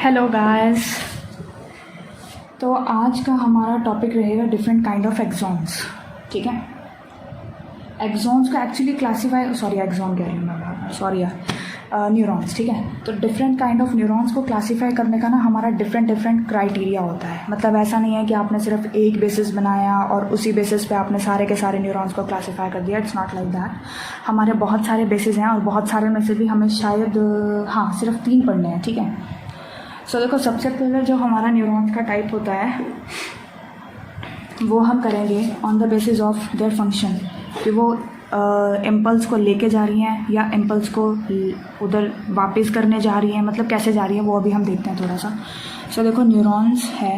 Hello guys. तो आज का हमारा टॉपिक रहेगा डिफरेंट काइंड ऑफ एक्सॉन्स। ठीक है, एक्सॉन्स को एक्चुअली क्लासीफाई एक्सॉन कह रही हूँ मैं, न्यूरॉन्स। ठीक है, तो डिफरेंट काइंड ऑफ न्यूरॉन्स को क्लासीफाई करने का ना हमारा डिफरेंट क्राइटेरिया होता है। मतलब ऐसा नहीं है कि आपने सिर्फ एक बेसिस बनाया और उसी बेसिस पे आपने सारे के सारे न्यूरॉन्स को क्लासीफाई कर दिया। It's not like that. हमारे बहुत सारे बेसिस हैं और बहुत सारे में से भी हमें शायद सिर्फ 3 पढ़ने हैं। ठीक है, सो देखो, सबसे पहले जो हमारा न्यूरॉन्स का टाइप होता है वो हम करेंगे on the basis of their function, कि वो इम्पल्स को लेके जा रही हैं या इम्पल्स को उधर वापस करने जा रही हैं, मतलब कैसे जा रही हैं वो अभी हम देखते हैं थोड़ा सा। सो देखो, न्यूरॉन्स है,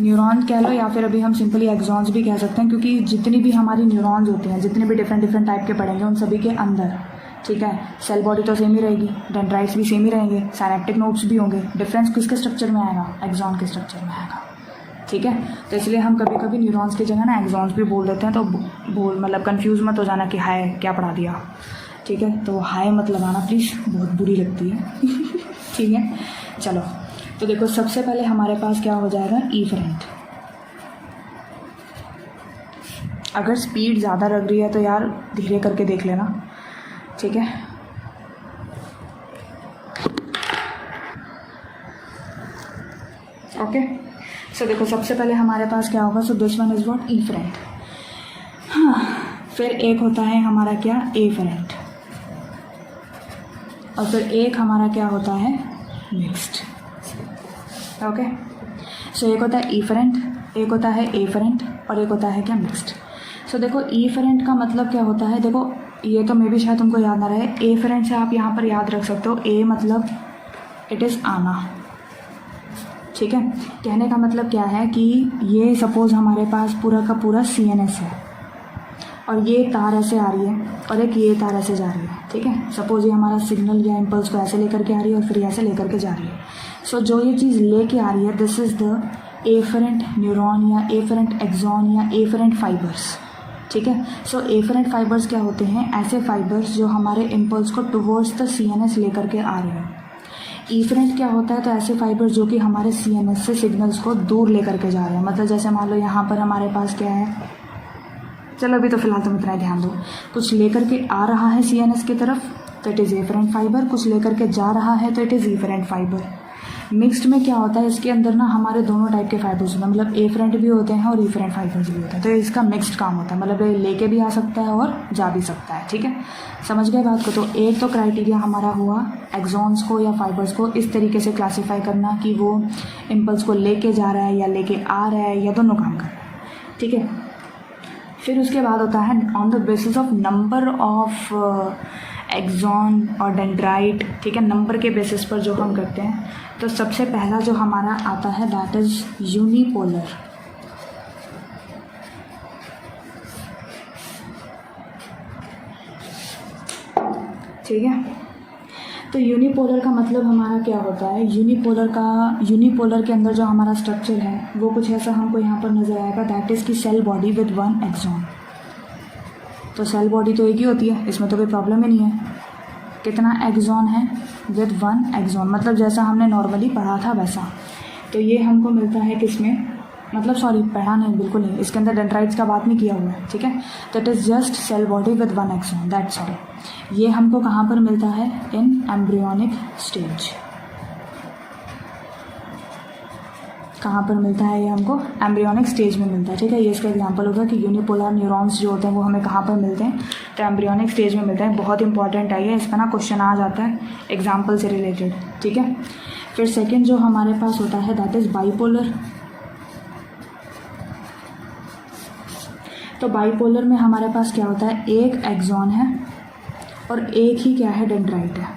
न्यूरॉन कह लो या फिर अभी हम सिंपली एक्सॉन्स भी कह सकते हैं, क्योंकि जितनी भी हमारी न्यूरॉन्स होती हैं, जितने भी डिफरेंट टाइप के पढ़ेंगे उन सभी के अंदर, ठीक है, सेल बॉडी तो सेम ही रहेगी, डेंड्राइट्स भी सेम ही रहेंगे, साइनेप्टिक नोड्स भी होंगे। डिफरेंस किसके स्ट्रक्चर में आएगा? एक्सॉन के स्ट्रक्चर में आएगा। ठीक है, तो इसलिए हम कभी कभी न्यूरॉन्स की जगह ना एक्सॉन्स भी बोल देते हैं। तो मतलब कंफ्यूज मत हो जाना कि हाय क्या पढ़ा दिया। ठीक है, तो हाय मत लगाना प्लीज़, बहुत बुरी लगती है। ठीक है, चलो, तो देखो सबसे पहले हमारे पास क्या हो जाएगा? इफरेंट। अगर स्पीड ज़्यादा लग रही है तो यार धीरे करके देख लेना। ठीक है, ओके। सो देखो सबसे पहले हमारे पास क्या होगा? So this one is what? Efferent. हाँ, फिर एक होता है हमारा क्या? एफरेंट। और फिर एक हमारा क्या होता है? मिक्स्ड। ओके, सो एक होता है इफरेंट, एक होता है एफरेंट और एक होता है क्या? मिक्स्ड। सो देखो, इफरेंट का मतलब क्या होता है? देखो, ये तो मे भी शायद तुमको याद ना रहे। एफरेंट से आप यहाँ पर याद रख सकते हो, ए मतलब इट इज़ आना। ठीक है, कहने का मतलब क्या है कि ये सपोज़ हमारे पास पूरा का पूरा CNS है और ये तार ऐसे आ रही है और एक ये तार ऐसे जा रही है। ठीक है, सपोज़ ये हमारा सिग्नल या इम्पल्स को ऐसे लेकर के आ रही है और फिर ऐसे लेकर के जा रही है। सो जो ये चीज़ लेके आ रही है, this is the afferent neuron या एफरेंट एक्सॉन या एफरेंट फाइबर्स। ठीक है, सो एफरेंट फाइबर्स क्या होते हैं? ऐसे फाइबर्स जो हमारे इम्पल्स को टुवर्ड्स द CNS लेकर के आ रहे हैं। इफरेंट क्या होता है? तो ऐसे फाइबर्स जो कि हमारे CNS से सिग्नल्स को दूर लेकर के जा रहे हैं। मतलब जैसे मान लो यहाँ पर हमारे पास क्या है, चलो अभी तो फिलहाल तुम इतना ध्यान दो, कुछ लेकर के आ रहा है CNS की तरफ तो इट इज़ एफरेंट फाइबर, कुछ लेकर के जा रहा है तो it is efferent fibre. Mixed में क्या होता है? इसके अंदर ना हमारे दोनों टाइप के फाइबर्स होते हैं, मतलब एफरेंट भी होते हैं और इफरेंट फाइबर्स भी होते हैं। तो इसका मिक्स्ड काम होता है, मतलब ये लेके भी आ सकता है और जा भी सकता है। ठीक है, समझ गए बात को? तो एक तो क्राइटेरिया हमारा हुआ एक्सॉन्स को या फाइबर्स को इस तरीके से क्लासीफाई करना कि वो इम्पल्स को लेके जा रहा है या लेके आ रहा है या दोनों काम कर रहा है। ठीक है, फिर उसके बाद होता है on the basis of number of axon और डेंड्राइट। ठीक है, नंबर के बेसिस पर जो हम करते हैं, तो सबसे पहला जो हमारा आता है दैट इज़ यूनिपोलर। ठीक है, तो यूनिपोलर का मतलब हमारा क्या होता है? यूनिपोलर के अंदर जो हमारा स्ट्रक्चर है वो कुछ ऐसा हमको यहाँ पर नज़र आएगा, दैट इज़ की सेल बॉडी विद 1 एक्सॉन। तो सेल बॉडी तो एक ही होती है, इसमें तो कोई प्रॉब्लम ही नहीं है। कितना एक्सॉन है? विद 1 एक्सॉन, मतलब जैसा हमने नॉर्मली पढ़ा था वैसा। तो ये हमको मिलता है किसमें? मतलब पढ़ा नहीं, बिल्कुल नहीं, इसके अंदर डेंड्राइट्स का बात नहीं किया हुआ है। ठीक है, तो it is just cell body with 1 axon, that's all. ये हमको कहाँ पर मिलता है? In embryonic stage. कहाँ पर मिलता है ये हमको? एम्ब्रियोनिक स्टेज में मिलता है। ठीक है, ये इसका एग्जांपल होगा कि यूनिपोलर न्यूरॉन्स जो होते हैं वो हमें कहाँ पर मिलते हैं? तो एम्ब्रियोनिक स्टेज में मिलता है। बहुत इंपॉर्टेंट है ये, इसका ना क्वेश्चन आ जाता है एग्जाम्पल से रिलेटेड। ठीक है, फिर सेकेंड जो हमारे पास होता है दैट इज़ बाईपोलर। तो बाईपोलर में हमारे पास क्या होता है? एक एक्सॉन है और एक ही क्या है? डेंड्राइट है।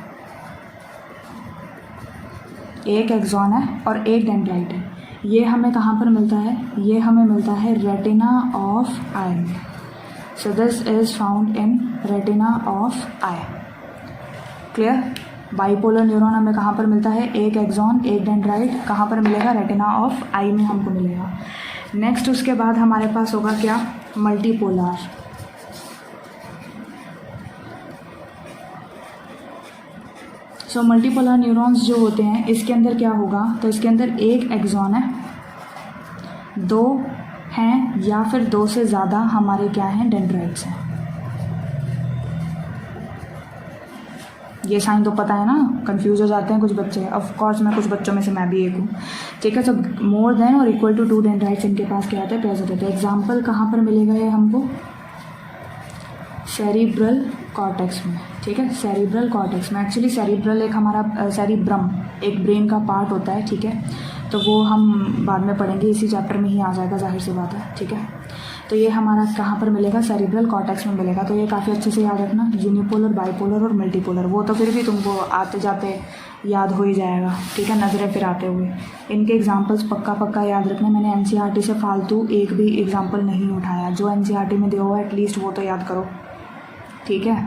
एक एक्सॉन है और एक डेंड्राइट है। ये हमें कहाँ पर मिलता है? ये हमें मिलता है रेटिना ऑफ आई में। So this is found in retina of I. Clear? Bipolar neuron हमें कहाँ पर मिलता है? एक एक्सॉन एक डेंड्राइट, कहाँ पर मिलेगा? रेटिना ऑफ आई में हमको मिलेगा। नेक्स्ट उसके बाद हमारे पास होगा क्या? मल्टीपोलर। सो मल्टीपोलर न्यूरॉन्स जो होते हैं इसके अंदर क्या होगा, तो इसके अंदर एक एक्सॉन है, दो हैं या फिर दो से ज़्यादा हमारे क्या हैं डेंड्राइट्स हैं। ये साइन तो पता है ना, कंफ्यूज हो जाते हैं कुछ बच्चे, ऑफ कोर्स मैं कुछ बच्चों में से मैं भी एक हूँ, ठीक है। सो मोर देन और इक्वल टू 2 डेंड्राइट्स इनके पास क्या होता है, प्रेजेंट होता है। एग्जाम्पल कहाँ पर मिलेगा ये हमको, सेरिब्रल कॉर्टेक्स में, ठीक है, सेरिब्रल कॉर्टेक्स में। एक्चुअली सेरिब्रल एक हमारा सेरिब्रम एक ब्रेन का पार्ट होता है, ठीक है, तो वो हम बाद में पढ़ेंगे, इसी चैप्टर में ही आ जाएगा, जाहिर सी बात है, ठीक है। तो ये हमारा कहाँ पर मिलेगा, सेरिब्रल कॉर्टेक्स में मिलेगा। तो ये काफ़ी अच्छे से याद रखना, यूनिपोलर, बाइपोलर और मल्टीपोलर, वो तो फिर भी तुमको आते जाते याद हो ही जाएगा, ठीक है, नज़रें फिर आते हुए। इनके एग्जांपल्स पक्का याद रखना। मैंने एनसीईआरटी से फालतू एक भी एग्जांपल नहीं उठाया, जो एनसीईआरटी में दिया हुआ एटलीस्ट वो तो याद करो, ठीक है।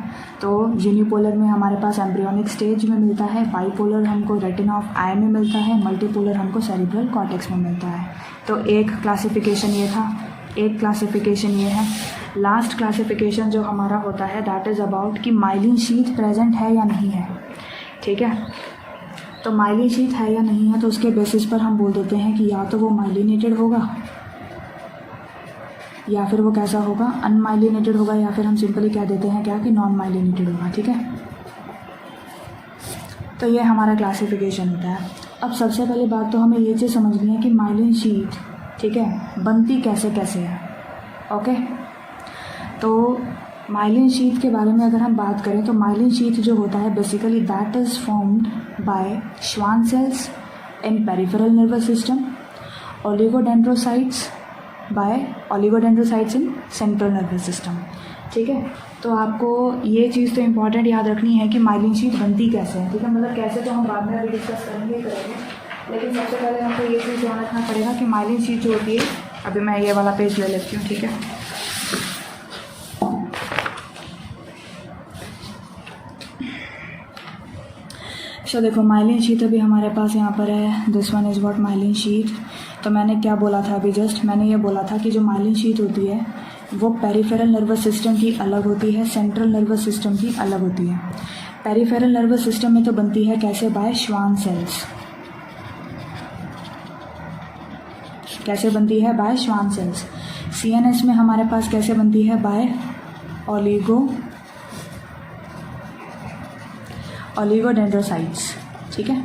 तो यूनिपोलर में हमारे पास एम्ब्रियोनिक स्टेज में मिलता है, बाइपोलर हमको रेटिना ऑफ आई में मिलता है, मल्टीपोलर हमको सेरिब्रल कॉर्टेक्स में मिलता है। तो एक क्लासिफिकेशन ये था, एक क्लासिफिकेशन ये है। लास्ट क्लासिफिकेशन जो हमारा होता है दैट इज़ अबाउट कि माइलिन शीथ प्रेजेंट है या नहीं है, ठीक है। तो माइलिन शीथ है या नहीं है, तो उसके बेसिस पर हम बोल देते हैं कि या तो वो माइलिनेटेड होगा या फिर वो कैसा होगा, अनमाइलिनेटेड होगा, या फिर हम सिंपली कह देते हैं क्या कि नॉन माइलिनेटेड होगा, ठीक है। तो ये हमारा क्लासिफिकेशन होता है। अब सबसे पहले बात तो हमें ये चीज़ समझनी है कि माइलिन शीथ, ठीक है, बनती कैसे कैसे है, ओके। तो माइलिन शीथ के बारे में अगर हम बात करें तो माइलिन शीथ जो होता है basically that is formed by Schwann cells in peripheral nervous system, oligodendrocytes by oligodendrocytes in central nervous system, ठीक है। तो आपको ये चीज़ तो इम्पॉर्टेंट याद रखनी है कि माइलिन शीथ बनती कैसे है, ठीक है। मतलब कैसे तो हम बाद में अभी डिस्कस करेंगे, लेकिन सबसे पहले हमको ये चीज़ ध्यान रखना पड़ेगा कि माइलिन शीथ जो होती है, अभी मैं ये वाला पेज ले लेती हूँ, ठीक है। तो देखो माइलिन शीथ अभी हमारे पास यहाँ पर है, this one is what myelin sheath. तो मैंने क्या बोला था अभी जस्ट, मैंने ये बोला था कि जो माइलिन शीथ होती है वो पेरिफेरल नर्वस सिस्टम की अलग होती है, सेंट्रल नर्वस सिस्टम की अलग होती है। पेरिफेरल नर्वस सिस्टम में तो बनती है कैसे, बाय श्वान सेल्स। कैसे बनती है, बाय श्वान सेल्स। सीएनएस में हमारे पास कैसे बनती है, बाय ओलिगोडेंड्रोसाइट्स, ठीक है।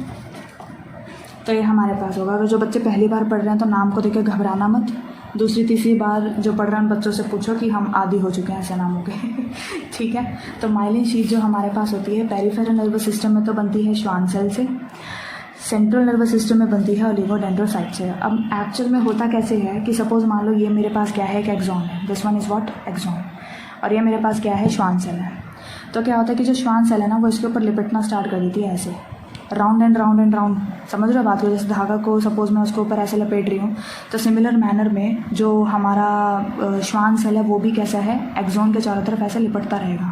तो ये हमारे पास होगा। अगर जो बच्चे पहली बार पढ़ रहे हैं तो नाम को देख के घबराना मत, दूसरी तीसरी बार जो पढ़ रहे हैं बच्चों से पूछो कि हम आदी हो चुके हैं ऐसे नामों के ठीक है। तो माइलिन शीथ जो हमारे पास होती है पेरिफेरल नर्वस सिस्टम में तो बनती है श्वान सेल से, सेंट्रल नर्वस सिस्टम में बनती है ओलिगोडेंड्रोसाइट से। अब एक्चुअल में होता कैसे है कि सपोज मान लो ये मेरे पास क्या है, एक एक्सॉन है, this one is what axon, और ये मेरे पास क्या है, श्वान सेल है। तो क्या होता है कि जो श्वान सेल है ना वो इसके ऊपर लिपटना स्टार्ट कर देती है ऐसे, round and round and round, समझ रहे हो बात को। जैसे धागा को सपोज मैं उसके ऊपर ऐसे लपेट रही हूँ, तो सिमिलर मैनर में जो हमारा श्वान सेल है वो भी कैसा है, एक्सॉन के चारों तरफ ऐसे लिपटता रहेगा।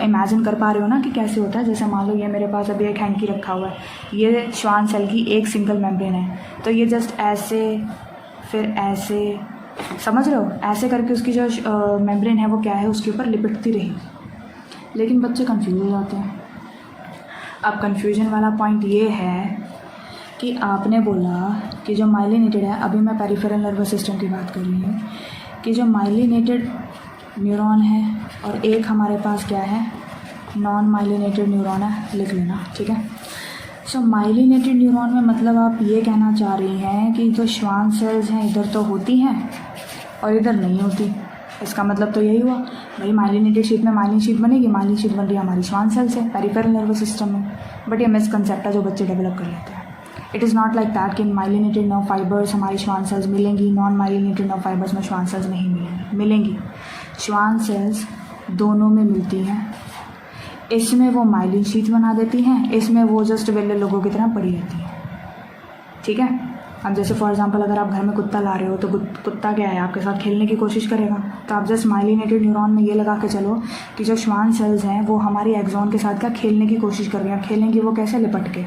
इमेजिन कर पा रहे हो ना कि कैसे होता है। जैसे मान लो ये मेरे पास अभी एक हैंकी रखा हुआ है, ये श्वान सेल की एक सिंगल मेम्ब्रेन है, तो ये जस्ट ऐसे फिर ऐसे, समझ रहे हो, ऐसे करके उसकी जो मेम्ब्रेन है वो क्या है, उसके ऊपर लिपटती रही। लेकिन बच्चे कंफ्यूज हो जाते हैं। अब कंफ्यूजन वाला पॉइंट ये है कि आपने बोला कि जो माइलिनेटेड है, अभी मैं पेरिफेरल नर्वस सिस्टम की बात कर रही हूँ, कि जो माइलिनेटेड न्यूरॉन है और एक हमारे पास क्या है, नॉन माइलिनेटेड न्यूरॉन है, लिख लेना, ठीक है। सो माइलिनेटेड न्यूरॉन में मतलब आप ये कहना चाह रही हैं कि जो श्वान सेल्स हैं इधर तो होती हैं और इधर नहीं होती। इसका मतलब तो यही हुआ भाई, माइलिनेटेड शीथ में माइलिन शीथ बनेगी, माइलिन शीथ बन रही है हमारी श्वान सेल से पेरिफेरल नर्वस सिस्टम में। बट ये मिसकंसेप्ट है जो बच्चे डेवलप कर लेते हैं। It is not like that कि माइलिनेटेड नर्व फाइबर्स हमारी श्वान सेल्स मिलेंगी, नॉन माइलिनेटेड नर्व फाइबर्स में श्वान सेल्स नहीं मिलेंगी। श्वान सेल्स दोनों में मिलती हैं। इसमें वो माइलिन शीथ बना देती हैं, इसमें वो जस्ट वेले लोगों की तरह पड़ी रहती हैं, ठीक है। अब जैसे फॉर एग्जांपल अगर आप घर में कुत्ता ला रहे हो तो कुत्ता क्या है, आपके साथ खेलने की कोशिश करेगा। तो आप जस्ट माइलिनेटेड न्यूरॉन में ये लगा के चलो कि जो श्वान सेल्स हैं वो हमारी एक्सॉन के साथ क्या खेलने की कोशिश कर रही हैं। खेलेंगी वो कैसे, लिपट के,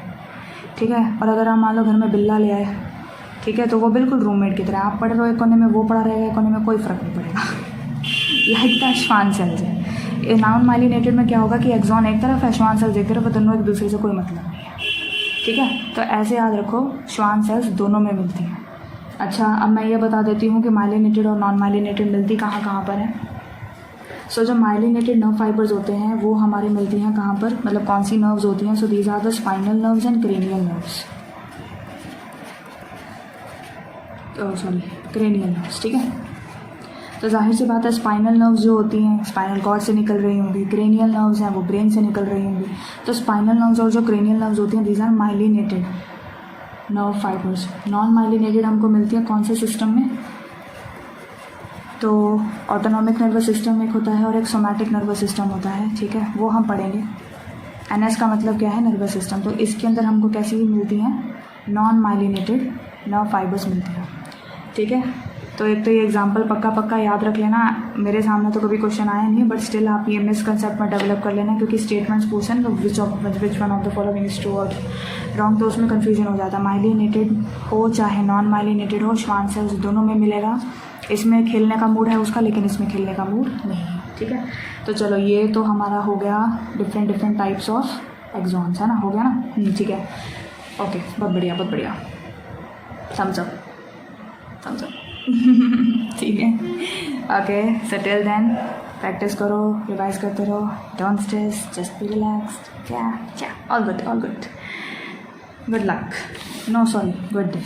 ठीक है। और अगर आप मान लो घर में बिल्ला ले आए, ठीक है, तो वो बिल्कुल रूममेट की तरह, आप पढ़ रहे हो एक कोने में, वो पड़ा रहेगा एक कोने में, कोई फ़र्क नहीं पड़ेगा। लाइक दैट श्वान सेल्स है। नॉन माइलिनेटेड में क्या होगा कि एक्सॉन एक तरफ है, श्वान सेल्स एक तरफ है, दोनों एक दूसरे से कोई मतलब नहीं है, ठीक है। तो ऐसे याद रखो, श्वान सेल्स दोनों में मिलती हैं। अच्छा, अब मैं ये बता देती हूँ कि माइलिनेटेड और नॉन माइलिनेटेड मिलती कहाँ कहाँ पर है। सो जो माइलिनेटेड नर्व फाइबर्स होते हैं वो हमारे मिलती हैं कहाँ पर, मतलब कौन सी नर्व्स होती हैं। So these are the spinal nerves and cranial nerves, cranial nerves, ठीक है। तो जाहिर सी बात है स्पाइनल नर्व्स जो होती हैं स्पाइनल कॉर्ड से निकल रही होंगी, क्रेनियल नर्व्स हैं वो ब्रेन से निकल रही होंगी। तो स्पाइनल नर्व्स और जो क्रेनियल नर्व्स होती हैं these are myelinated nerve fibres. Non myelinated हमको मिलती है कौन से सिस्टम में, तो ऑटोनॉमिक नर्वस सिस्टम एक होता है और एक सोमैटिक नर्वस सिस्टम होता है, ठीक है, वो हम पढ़ेंगे। एनएस का मतलब क्या है, नर्वस सिस्टम। तो इसके अंदर हमको कैसी मिलती हैं, नॉन माइलिनेटेड नर्व फाइबर्स मिलती हैं, ठीक है। तो एक तो ये एग्जांपल पक्का याद रख लेना। मेरे सामने तो कभी क्वेश्चन आया नहीं, बट स्टिल आप ये मिसकंसेप्ट में डेवलप कर लेना, क्योंकि स्टेटमेंट्स पूछे ना which one of the following is true और रॉन्ग, तो उसमें कन्फ्यूजन हो जाता है। माइलिनेटेड हो चाहे नॉन माइलिनेटेड हो, श्वान सेल्स दोनों में मिलेगा। इसमें खेलने का मूड है उसका, लेकिन इसमें खेलने का मूड नहीं है, ठीक है। तो चलो ये तो हमारा हो गया डिफरेंट टाइप्स ऑफ एक्सॉन्स, है ना, हो गया ना, ठीक है, ओके, बहुत बढ़िया, थम्स अप ठीक है, okay. So till then practice करो, रिवाइज करते रहो, don't stress, just be relaxed, क्या all good, good luck, no sorry, good day,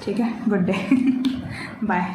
ठीक है, गुड डे, बाय।